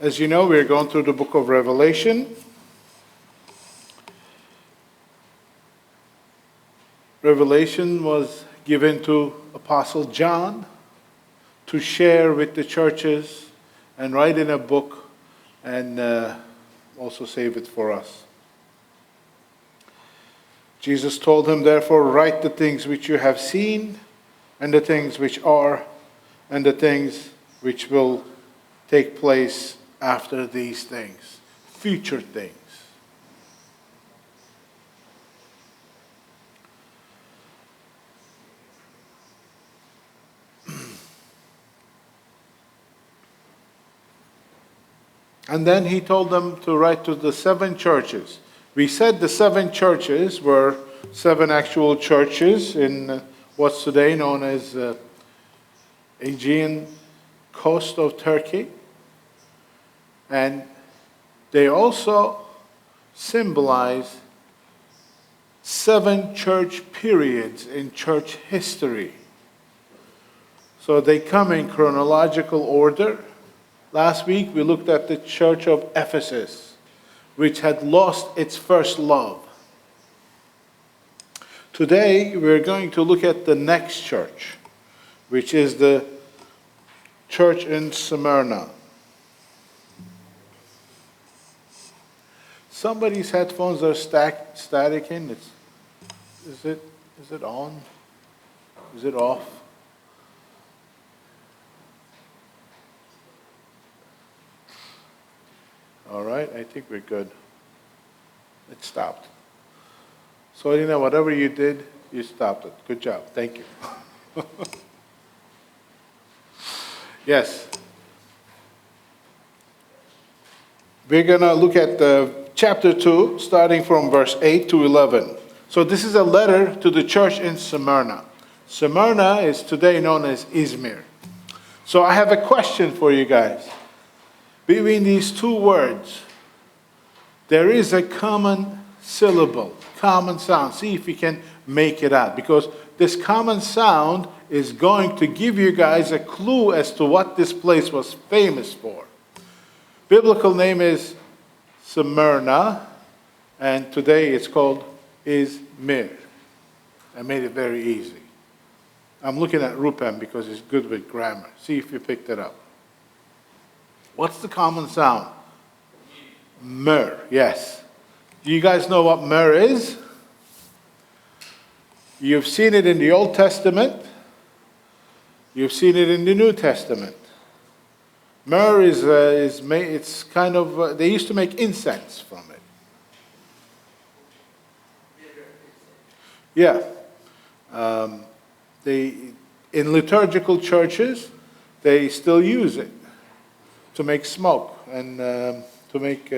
As you know, we're going through the book of Revelation. Revelation was given to Apostle John to share with the churches and write in a book and also save it for us. Jesus told him, therefore, write the things which you have seen, and the things which are, and the things which will take place after these things, future things. And then he told them to write to the 7 churches. We said the 7 churches were 7 actual churches in what's today known as Aegean coast of Turkey. And they also symbolize 7 church periods in church history. So they come in chronological order. Last week we looked at the church of Ephesus, which had lost its first love. Today we're going to look at the next church, which is the church in Smyrna. Somebody's headphones are staticking. Is it on? Is it off? All right, I think we're good. It stopped. So, whatever you did, you stopped it. Good job. Thank you. Yes. We're going to look at chapter 2, starting from verse 8 to 11. So this is a letter to the church in Smyrna. Smyrna is today known as Izmir. So I have a question for you guys. Between these 2 words, there is a common syllable, common sound. See if you can make it out, because this common sound is going to give you guys a clue as to what this place was famous for. Biblical name is Smyrna, and today it's called Izmir. I made it very easy. I'm looking at Rupam because he's good with grammar. See if you picked it up. What's the common sound? Myrrh, yes. Do you guys know what myrrh is? You've seen it in the Old Testament. You've seen it in the New Testament. Myrrh it's kind of, they used to make incense from it. Yeah. In liturgical churches, they still use it to make smoke and to make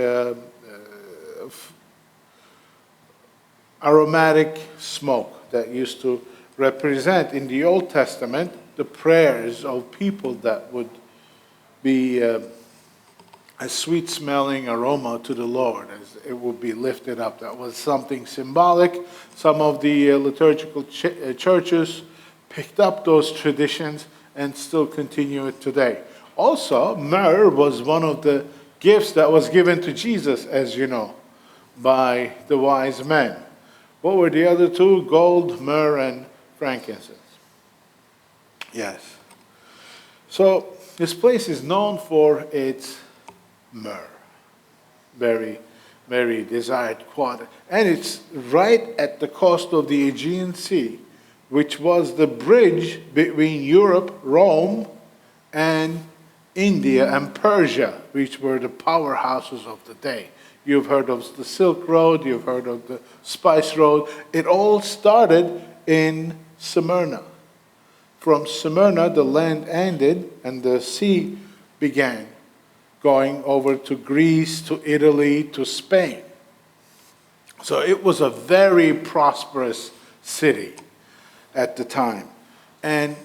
aromatic smoke that used to represent in the Old Testament the prayers of people that would be a sweet-smelling aroma to the Lord as it would be lifted up. That was something symbolic. Some of the liturgical churches picked up those traditions and still continue it today. Also, myrrh was one of the gifts that was given to Jesus, as you know, by the wise men. What were the other 2? Gold, myrrh, and frankincense. Yes. So this place is known for its myrrh. Very, very desired quality. And it's right at the coast of the Aegean Sea, which was the bridge between Europe, Rome, and India and Persia, which were the powerhouses of the day. You've heard of the Silk Road, you've heard of the Spice Road. It all started in Smyrna. From Smyrna, the land ended and the sea began, going over to Greece, to Italy, to Spain. So it was a very prosperous city at the time. And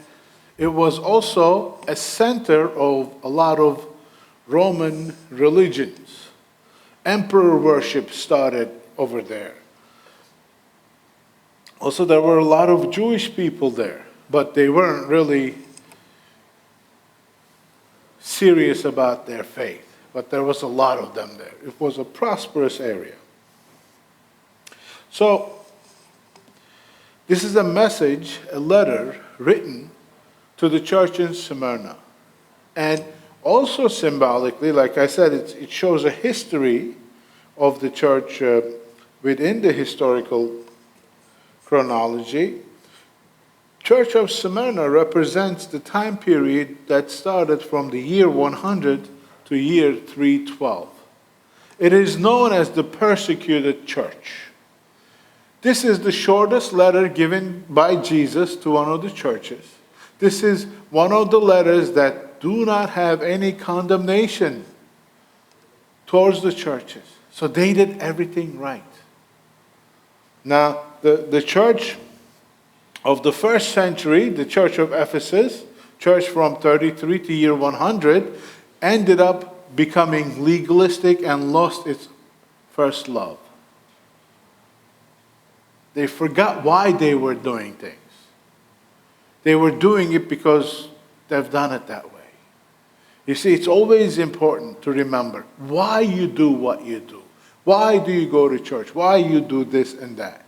it was also a center of a lot of Roman religions. Emperor worship started over there. Also, there were a lot of Jewish people there, but they weren't really serious about their faith. but there was a lot of them there. It was a prosperous area. So, this is a message, a letter written to the church in Smyrna. And also symbolically, like I said, it shows a history of the church within the historical chronology. Church of Smyrna represents the time period that started from the year 100 to year 312. It is known as the persecuted church. This is the shortest letter given by Jesus to one of the churches. This is one of the letters that do not have any condemnation towards the churches. So they did everything right. Now, the church of the first century, the church of Ephesus, church from 33 to year 100, ended up becoming legalistic and lost its first love. They forgot why they were doing things. They were doing it because they've done it that way. You see, it's always important to remember why you do what you do. Why do you go to church? Why you do this and that?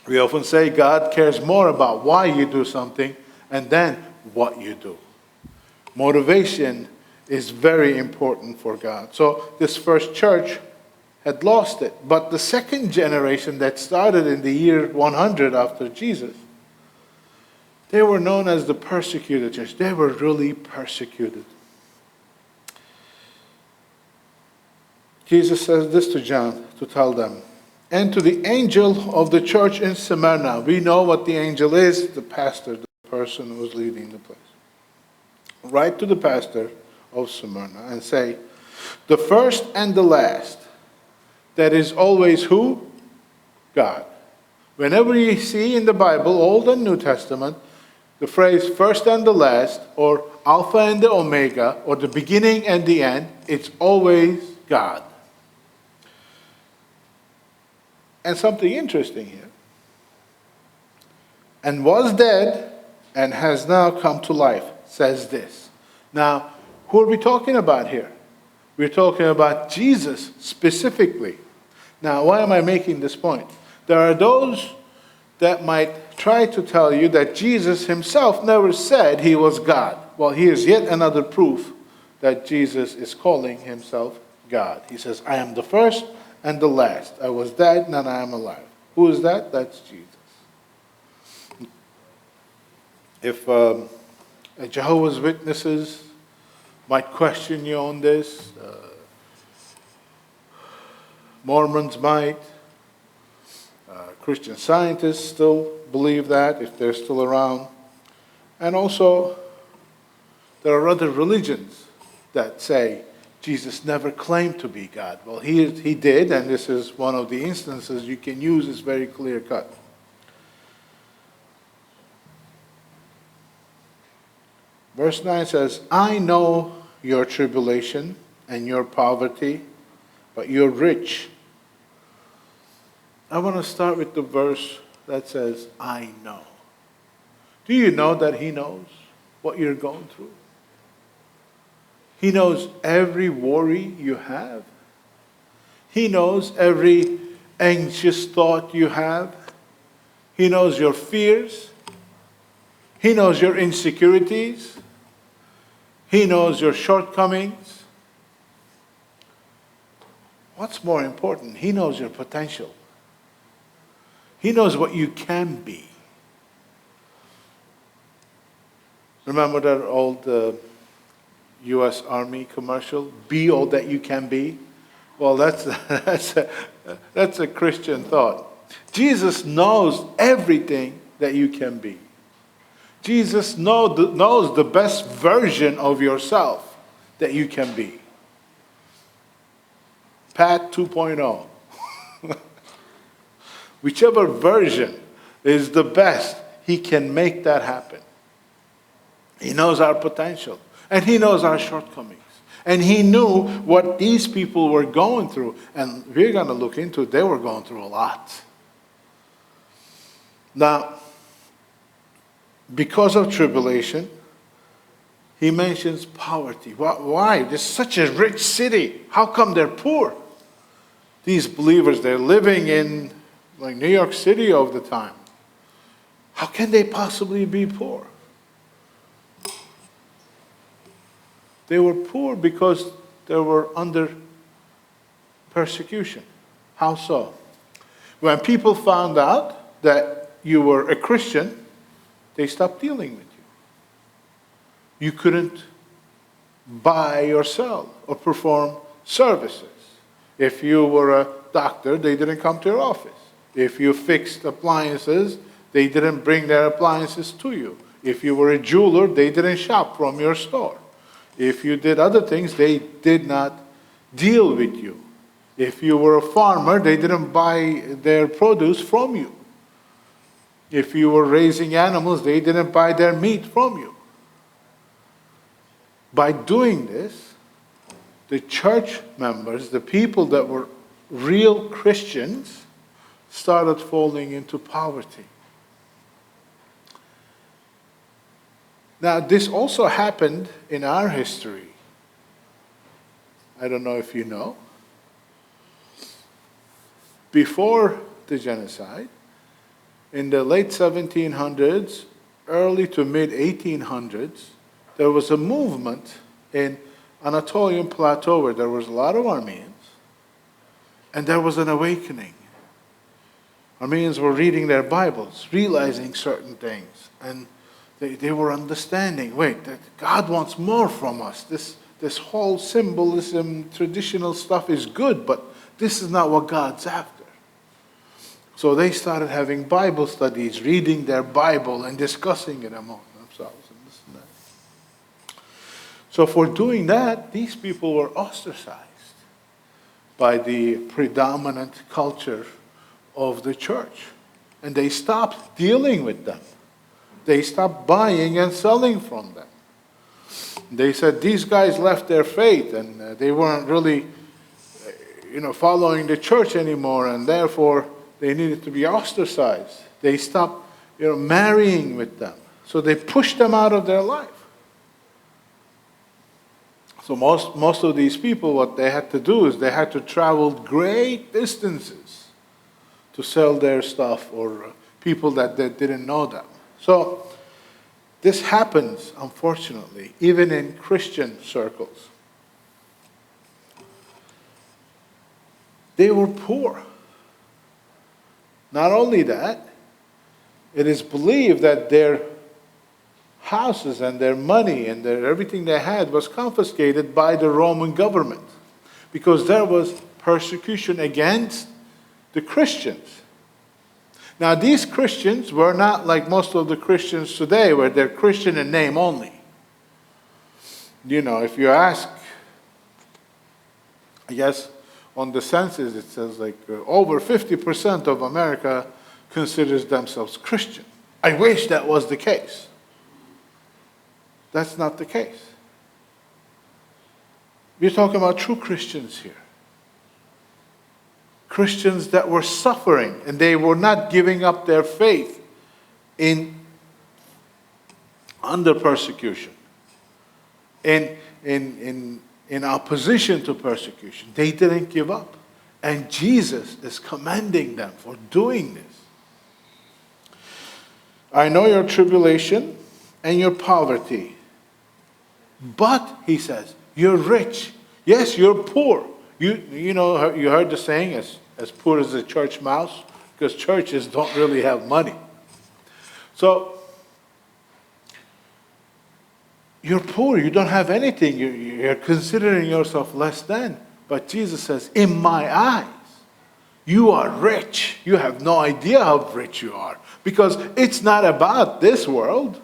We often say God cares more about why you do something and then what you do. Motivation is very important for God. So this first church had lost it. But the second generation that started in the year 100 after Jesus, they were known as the persecuted church. They were really persecuted. Jesus says this to John to tell them, and to the angel of the church in Smyrna. We know what the angel is, the pastor, the person who is leading the place. Write to the pastor of Smyrna and say, the first and the last, that is always who? God. Whenever you see in the Bible, Old and New Testament, the phrase first and the last, or Alpha and the Omega, or the beginning and the end, it's always God. And something interesting here. And was dead and has now come to life, says this. Now, who are we talking about here? We're talking about Jesus specifically. Now, why am I making this point? There are those that might try to tell you that Jesus himself never said he was God. Well, here's yet another proof that Jesus is calling himself God. He says, I am the first and the last. I was dead and I am alive. Who is that? That's Jesus. If Jehovah's Witnesses might question you on this, Mormons might, Christian Scientists still believe that, if they're still around. And also, there are other religions that say Jesus never claimed to be God. Well, he did, and this is one of the instances you can use. It's very clear cut. Verse 9 says, I know your tribulation and your poverty, but you're rich. I want to start with the verse that says, I know. Do you know that he knows what you're going through? He knows every worry you have. He knows every anxious thought you have. He knows your fears. He knows your insecurities. He knows your shortcomings. What's more important? He knows your potential. He knows what you can be. Remember that old U.S. Army commercial? Be all that you can be. Well, that's a Christian thought. Jesus knows everything that you can be. Jesus knows the best version of yourself that you can be. Pat 2.0. Whichever version is the best, he can make that happen. He knows our potential. And he knows our shortcomings. And he knew what these people were going through. And we're going to look into it. They were going through a lot. Now, because of tribulation, he mentions poverty. Why? This is such a rich city. How come they're poor? These believers, they're living in like New York City all the time. How can they possibly be poor? They were poor because they were under persecution. How so? When people found out that you were a Christian, they stopped dealing with you. You couldn't buy or sell or perform services. If you were a doctor, they didn't come to your office. If you fixed appliances, they didn't bring their appliances to you. If you were a jeweler, they didn't shop from your store. If you did other things, they did not deal with you. If you were a farmer, they didn't buy their produce from you. If you were raising animals, they didn't buy their meat from you. By doing this, the church members, the people that were real Christians, started falling into poverty. Now, this also happened in our history. I don't know if you know. Before the genocide, in the late 1700s, early to mid 1800s, there was a movement in Anatolian Plateau where there was a lot of Armenians, and there was an awakening. Armenians were reading their Bibles, realizing certain things, and they were understanding, wait, that God wants more from us. This whole symbolism, traditional stuff is good, but this is not what God's after. So they started having Bible studies, reading their Bible and discussing it among themselves and this and that. So for doing that, these people were ostracized by the predominant culture of the church. And they stopped dealing with them. They stopped buying and selling from them. They said these guys left their faith and they weren't really following the church anymore, and therefore they needed to be ostracized. They stopped marrying with them. So they pushed them out of their life. So most of these people, what they had to do is they had to travel great distances to sell their stuff, or people that didn't know them. So this happens, unfortunately, even in Christian circles. They were poor. Not only that, it is believed that their houses and their money and everything they had was confiscated by the Roman government, because there was persecution against the Christians. Now, these Christians were not like most of the Christians today, where they're Christian in name only. If you ask, I guess on the census it says like over 50% of America considers themselves Christian. I wish that was the case. That's not the case. We're talking about true Christians here. Christians that were suffering, and they were not giving up their faith under persecution, in opposition to persecution. They didn't give up. And Jesus is commending them for doing this. I know your tribulation and your poverty, but, he says, you're rich. Yes, you're poor. You heard the saying, as poor as a church mouse, because churches don't really have money. So, you're poor, you don't have anything, you're considering yourself less than. But Jesus says, in my eyes, you are rich. You have no idea how rich you are. Because it's not about this world.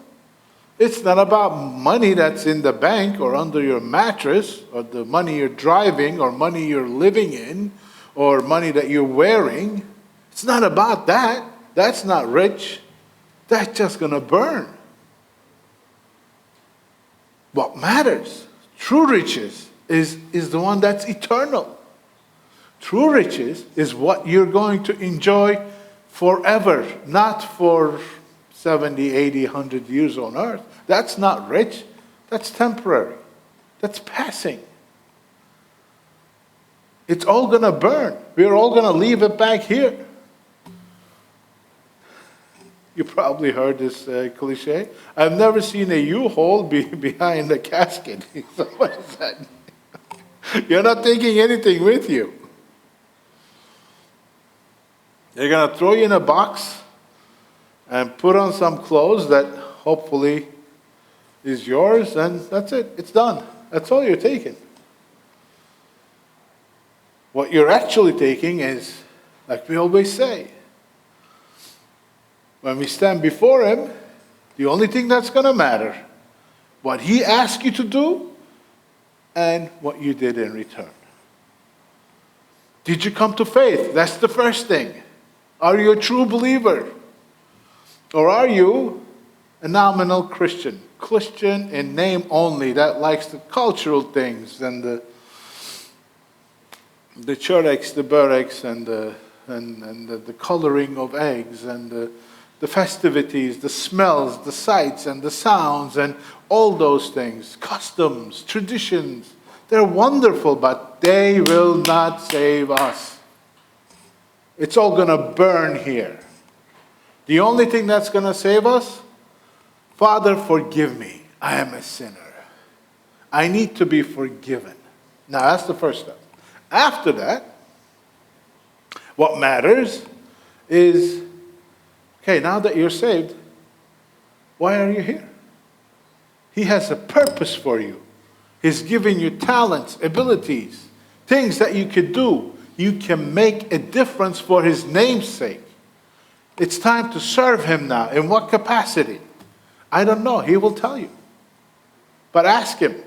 It's not about money that's in the bank or under your mattress, or the money you're driving, or money you're living in, or money that you're wearing. It's not about that. That's not rich. That's just going to burn. What matters, true riches, is the one that's eternal. True riches is what you're going to enjoy forever, not for 70, 80, 100 years on earth. That's not rich. That's temporary. That's passing. It's all going to burn. We're all going to leave it back here. You probably heard this cliche. I've never seen a U-Haul behind a casket. So what is that? You're not taking anything with you. They're going to throw you in a box and put on some clothes that hopefully is yours, and that's it. It's done. That's all you're taking. What you're actually taking is, like we always say, when we stand before Him, the only thing that's going to matter, what He asked you to do and what you did in return. Did you come to faith? That's the first thing. Are you a true believer? Or are you a nominal Christian? Christian in name only, that likes the cultural things and the chureks, the bureks, and the coloring of eggs, and the festivities, the smells, the sights, and the sounds, and all those things. Customs, traditions, they're wonderful, but they will not save us. It's all going to burn here. The only thing that's going to save us, Father, forgive me. I am a sinner. I need to be forgiven. Now, that's the first step. After that, what matters is, okay, now that you're saved, why are you here? He has a purpose for you. He's given you talents, abilities, things that you could do. You can make a difference for His name's sake. It's time to serve Him now. In what capacity? I don't know. He will tell you. But ask Him.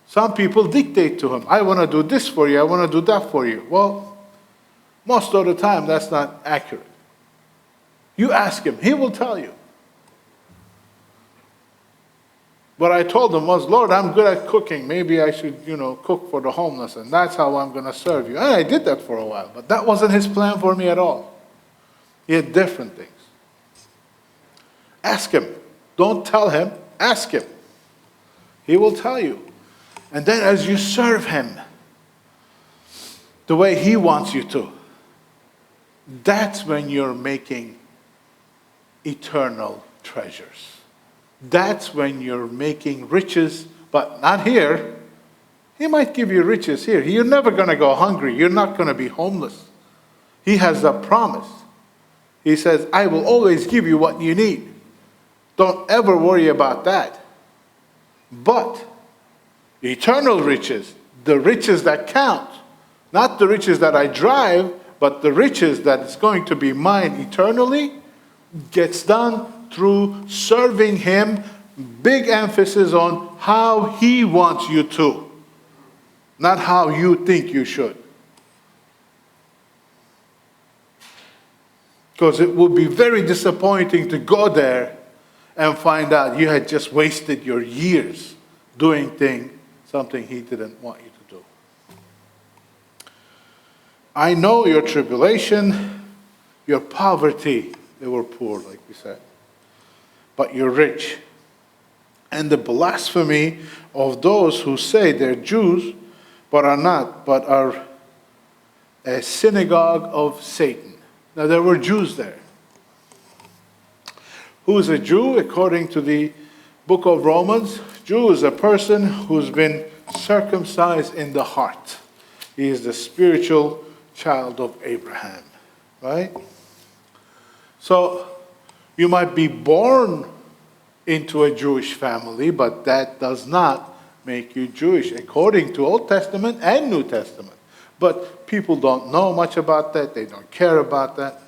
Some people dictate to Him, I want to do this for you, I want to do that for you. Well, most of the time that's not accurate. You ask Him, He will tell you. What I told him was, Lord, I'm good at cooking. Maybe I should, cook for the homeless, and that's how I'm going to serve you. And I did that for a while, but that wasn't His plan for me at all. He had different things. Ask Him. Don't tell Him. Ask Him. He will tell you. And then as you serve Him the way He wants you to, that's when you're making eternal treasures. That's when you're making riches, but not here. He might give you riches here. You're never going to go hungry. You're not going to be homeless. He has a promise. He says, I will always give you what you need. Don't ever worry about that. But eternal riches, the riches that count, not the riches that I drive, but the riches that is going to be mine eternally, gets done through serving Him. Big emphasis on how He wants you to, not how you think you should. Because it would be very disappointing to go there and find out you had just wasted your years doing something He didn't want you to do. I know your tribulation, your poverty. They were poor, like we said. But you're rich. And the blasphemy of those who say they're Jews, but are not, but are a synagogue of Satan. Now there were Jews there. Who is a Jew? According to the book of Romans, Jew is a person who's been circumcised in the heart. He is the spiritual child of Abraham, right? So you might be born into a Jewish family, but that does not make you Jewish, according to Old Testament and New Testament. But people don't know much about that. They don't care about that.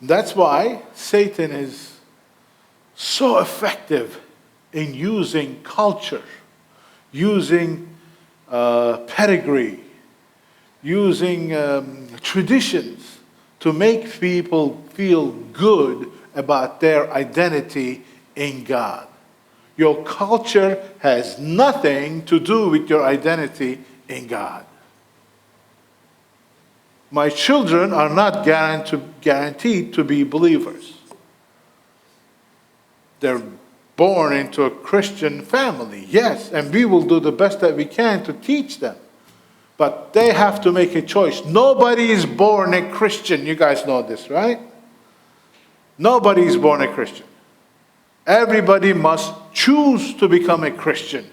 That's why Satan is so effective in using culture, using pedigree, using traditions to make people feel good about their identity in God. Your culture has nothing to do with your identity in God. My children are not guaranteed to be believers. They're born into a Christian family, yes, and we will do the best that we can to teach them. But they have to make a choice. Nobody is born a Christian. You guys know this, right? Nobody is born a Christian. Everybody must choose to become a Christian.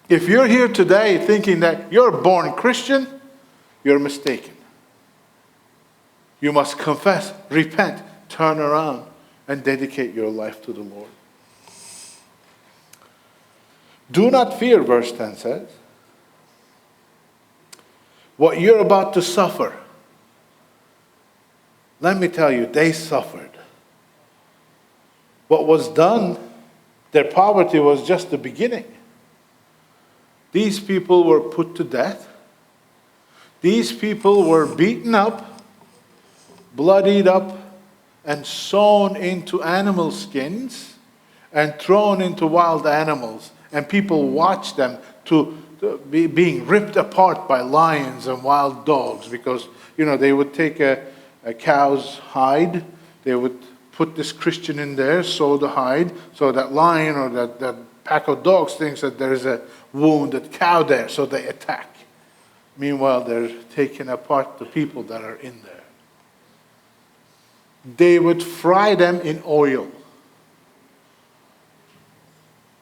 If you're here today thinking that you're born Christian, you're mistaken. You must confess, repent, turn around, and dedicate your life to the Lord. Do not fear, verse 10 says, what you're about to suffer. Let me tell you, they suffered. What was done, their poverty was just the beginning. These people were put to death. These people were beaten up, bloodied up, and sewn into animal skins and thrown into wild animals. And people watched them being ripped apart by lions and wild dogs, because, they would take a cow's hide, they would put this Christian in there, sew the hide, so that lion or that pack of dogs thinks that there's a wounded cow there, so they attack. Meanwhile, they're taking apart the people that are in there. They would fry them in oil.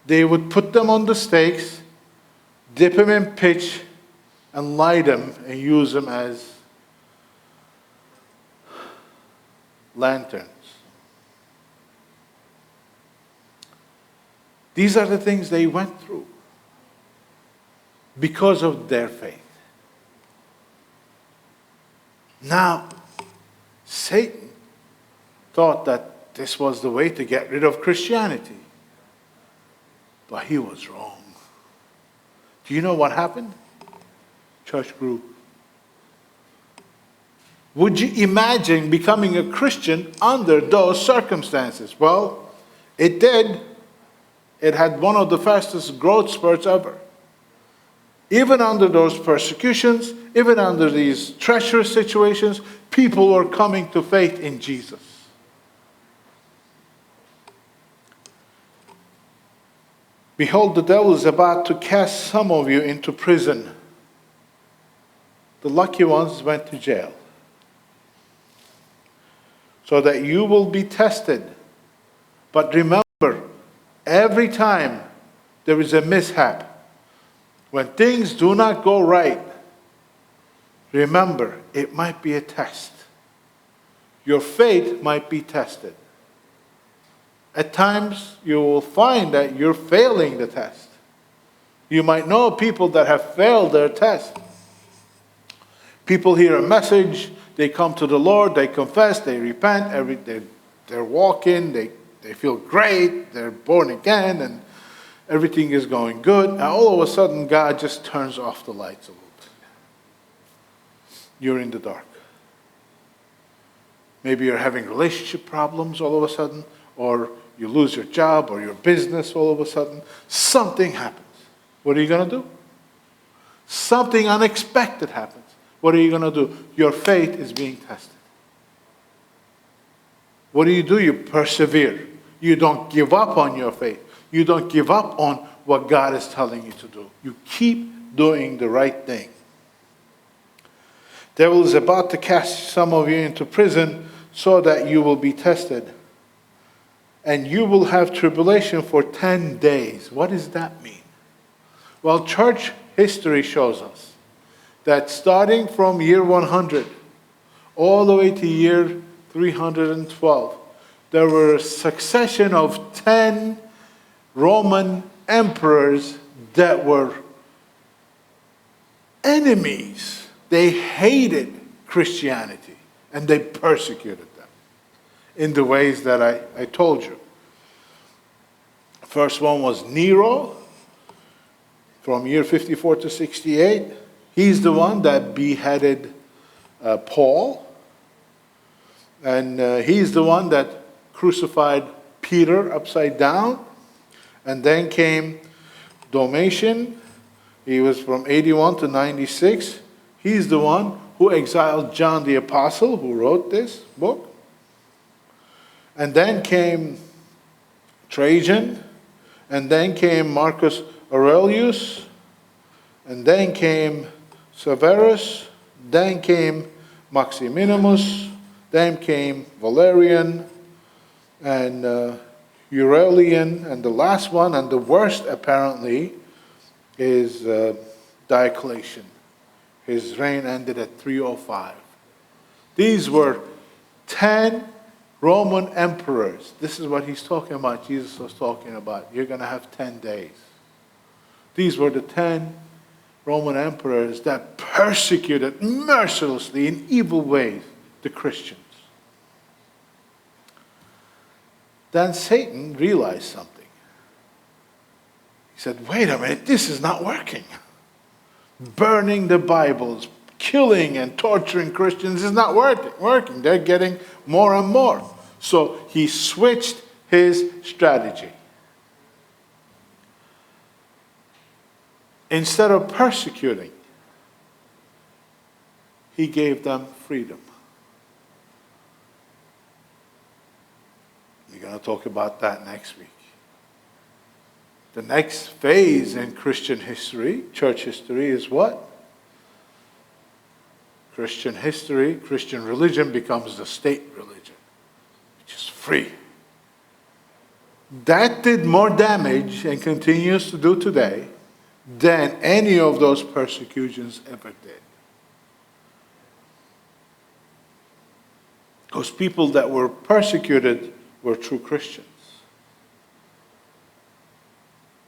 They would put them on the stakes, dip them in pitch, and light them and use them as lanterns. These are the things they went through because of their faith. Now, Satan thought that this was the way to get rid of Christianity. But he was wrong. Do you know what happened? Church grew. Would you imagine becoming a Christian under those circumstances? Well, it did. It had one of the fastest growth spurts ever. Even under those persecutions, even under these treacherous situations, people were coming to faith in Jesus. Behold, the devil is about to cast some of you into prison. The lucky ones went to jail, so that you will be tested. But remember, every time there is a mishap, when things do not go right, remember, it might be a test. Your faith might be tested. At times, you will find that you're failing the test. You might know people that have failed their test. People hear a message, they come to the Lord, they confess, they repent, they're walking, they feel great, they're born again, and everything is going good. And all of a sudden, God just turns off the lights a little bit. You're in the dark. Maybe you're having relationship problems all of a sudden, or you lose your job or your business all of a sudden. Something happens. What are you going to do? Something unexpected happens. What are you going to do? Your faith is being tested. What do? You persevere. You don't give up on your faith. You don't give up on what God is telling you to do. You keep doing the right thing. The devil is about to cast some of you into prison so that you will be tested. And you will have tribulation for 10 days. What does that mean? Well, church history shows us that starting from year 100 all the way to year 312, there were a succession of 10 Roman emperors that were enemies. They hated Christianity and they persecuted them in the ways that I told you. First one was Nero, from year 54 to 68. He's the one that beheaded Paul. And he's the one that crucified Peter upside down. And then came Domitian. He was from 81 to 96. He's the one who exiled John the Apostle, who wrote this book. And then came Trajan, and then came Marcus Aurelius, and then came Severus, then came Maximinus, then came Valerian, and Aurelian, and the last one, and the worst apparently, is Diocletian. His reign ended at 305. These were 10 Roman emperors. This is what he's talking about, Jesus was talking about. You're going to have 10 days. These were the 10 Roman emperors that persecuted mercilessly in evil ways the Christians. Then Satan realized something. He said, wait a minute, this is not working. Burning the Bibles, killing and torturing Christians is not working. They're getting more and more. So he switched his strategy. Instead of persecuting, he gave them freedom. We're going to talk about that next week. The next phase in Christian history, church history, is what? Christian history, Christian religion becomes the state religion, which is free. That did more damage and continues to do today than any of those persecutions ever did. Those people that were persecuted were true Christians.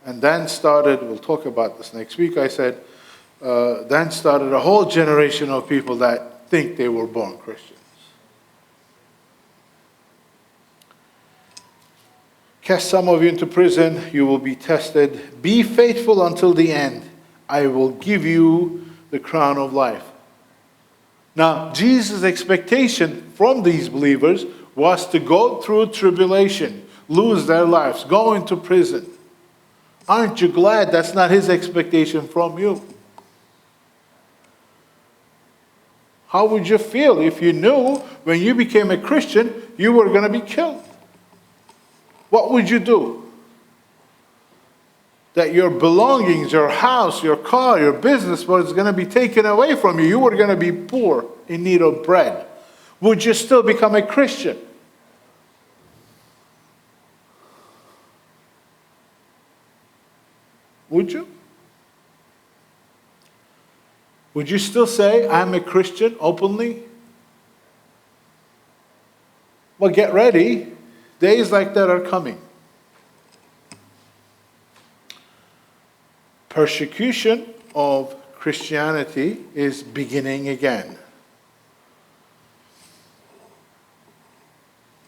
And then started, we'll talk about this next week, I said, then started a whole generation of people that think they were born Christians. Cast some of you into prison, you will be tested. Be faithful until the end. I will give you the crown of life. Now, Jesus' expectation from these believers was to go through tribulation, lose their lives, go into prison. Aren't you glad that's not his expectation from you? How would you feel if you knew when you became a Christian you were going to be killed? What would you do? That your belongings, your house, your car, your business was going to be taken away from you. You were going to be poor, in need of bread. Would you still become a Christian? Would you? Would you still say, I'm a Christian, openly? Well, get ready. Days like that are coming. Persecution of Christianity is beginning again.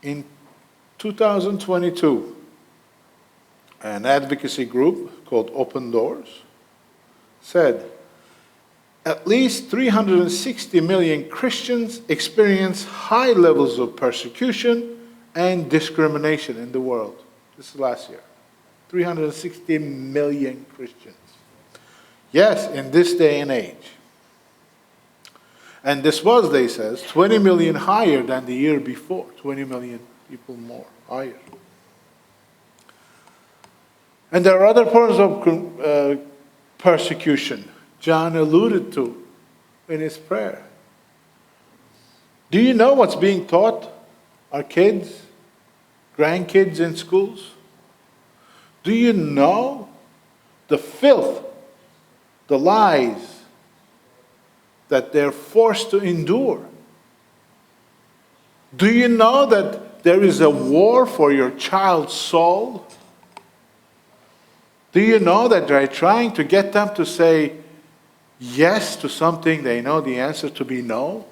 In 2022, an advocacy group called Open Doors said at least 360 million Christians experience high levels of persecution and discrimination in the world. This is last year. 360 million Christians. Yes, in this day and age. And this was, they says, 20 million higher than the year before. 20 million people more, higher. And there are other forms of persecution John alluded to in his prayer. Do you know what's being taught our kids, grandkids in schools? Do you know the filth, the lies that they're forced to endure? Do you know that there is a war for your child's soul? Do you know that they're trying to get them to say yes to something they know the answer to be no?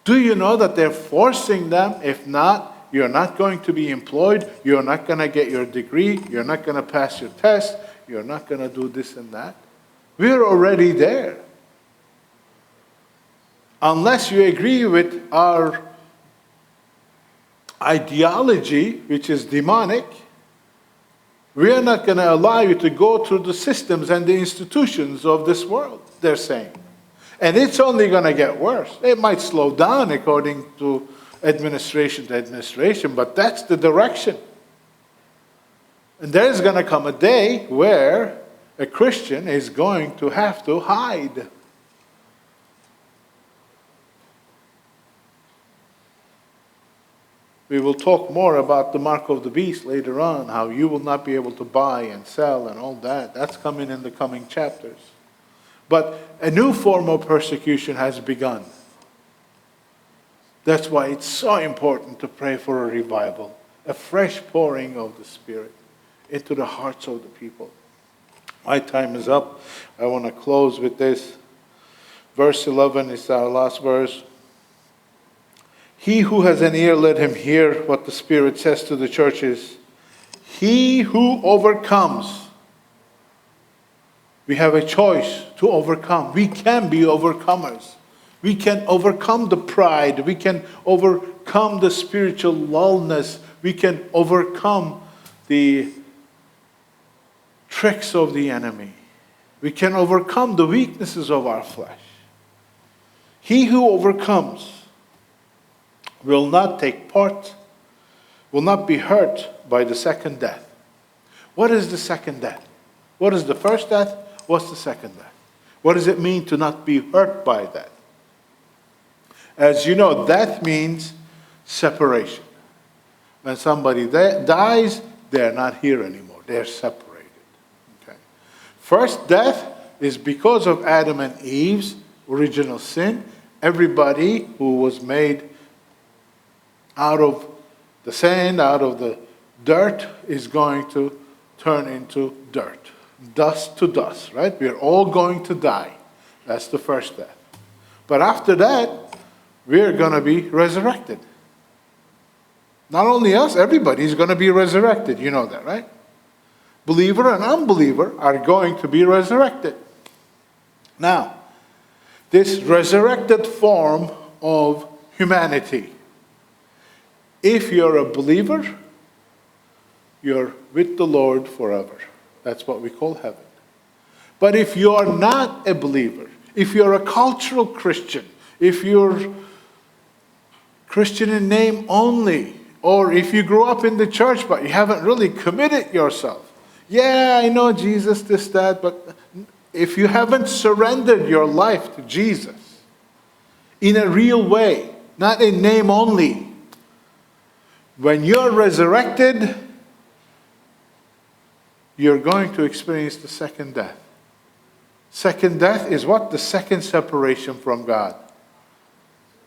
Do you know that they're forcing them, if not, you're not going to be employed, you're not going to get your degree, you're not going to pass your test, you're not going to do this and that? We're already there. Unless you agree with our ideology, which is demonic, we are not going to allow you to go through the systems and the institutions of this world, they're saying. And it's only going to get worse. It might slow down according to administration to administration, but that's the direction. And there's going to come a day where a Christian is going to have to hide. We will talk more about the mark of the beast later on, how you will not be able to buy and sell and all that. That's coming in the coming chapters. But a new form of persecution has begun. That's why it's so important to pray for a revival, a fresh pouring of the Spirit into the hearts of the people. My time is up. I want to close with this. Verse 11 is our last verse. He who has an ear, let him hear what the Spirit says to the churches. He who overcomes. We have a choice to overcome. We can be overcomers. We can overcome the pride. We can overcome the spiritual lullness. We can overcome the tricks of the enemy. We can overcome the weaknesses of our flesh. He who overcomes will not take part, will not be hurt by the second death. What is the second death? What is the first death? What's the second death? What does it mean to not be hurt by that? As you know, death means separation. When somebody dies, they're not here anymore. They're separated. Okay. First death is because of Adam and Eve's original sin. Everybody who was made out of the sand, out of the dirt, is going to turn into dirt. Dust to dust, right? We're all going to die. That's the first death. But after that, we're going to be resurrected. Not only us, everybody's going to be resurrected. You know that, right? Believer and unbeliever are going to be resurrected. Now, this resurrected form of humanity, if you're a believer, you're with the Lord forever. That's what we call heaven. But if you're not a believer, if you're a cultural Christian, if you're Christian in name only, or if you grew up in the church but you haven't really committed yourself, yeah, I know Jesus, this, that, but if you haven't surrendered your life to Jesus in a real way, not in name only, when you're resurrected, you're going to experience the second death. Second death is what? The second separation from God.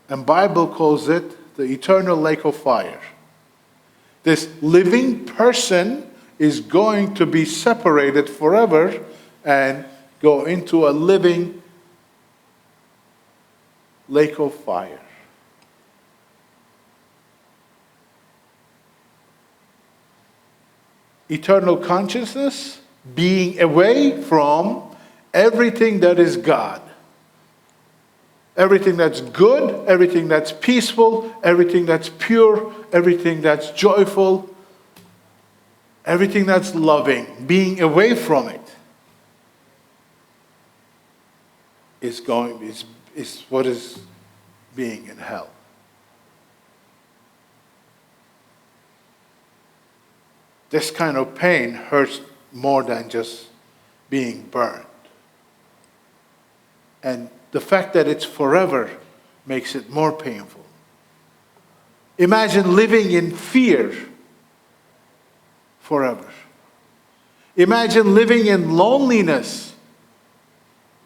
And Bible calls it the eternal lake of fire. This living person is going to be separated forever and go into a living lake of fire. Eternal consciousness, being away from everything that is God. Everything that's good, everything that's peaceful, everything that's pure, everything that's joyful, everything that's loving, being away from it is what is being in hell. This kind of pain hurts more than just being burned. And the fact that it's forever makes it more painful. Imagine living in fear forever. Imagine living in loneliness.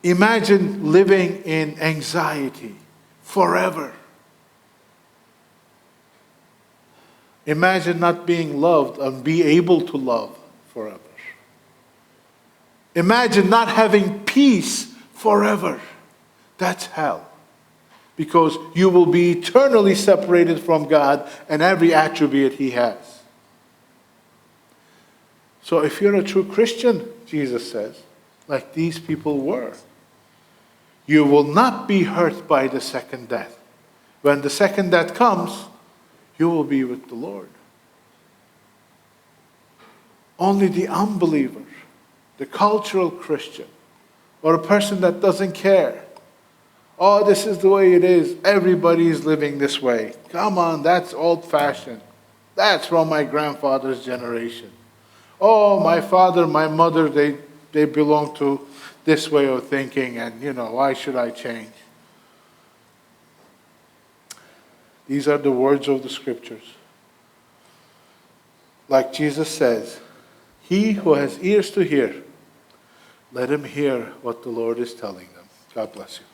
Imagine living in anxiety forever. Imagine not being loved and be able to love forever. Imagine not having peace forever. That's hell. Because you will be eternally separated from God and every attribute He has. So if you're a true Christian, Jesus says, like these people were, you will not be hurt by the second death. When the second death comes, you will be with the Lord. Only the unbeliever, the cultural Christian, or a person that doesn't care, Oh, this is the way it is. Everybody's living this way. Come on, that's old-fashioned. That's from my grandfather's generation. Oh, my father, my mother, they belong to this way of thinking, and, why should I change? These are the words of the Scriptures. Like Jesus says, he who has ears to hear, let him hear what the Lord is telling them. God bless you.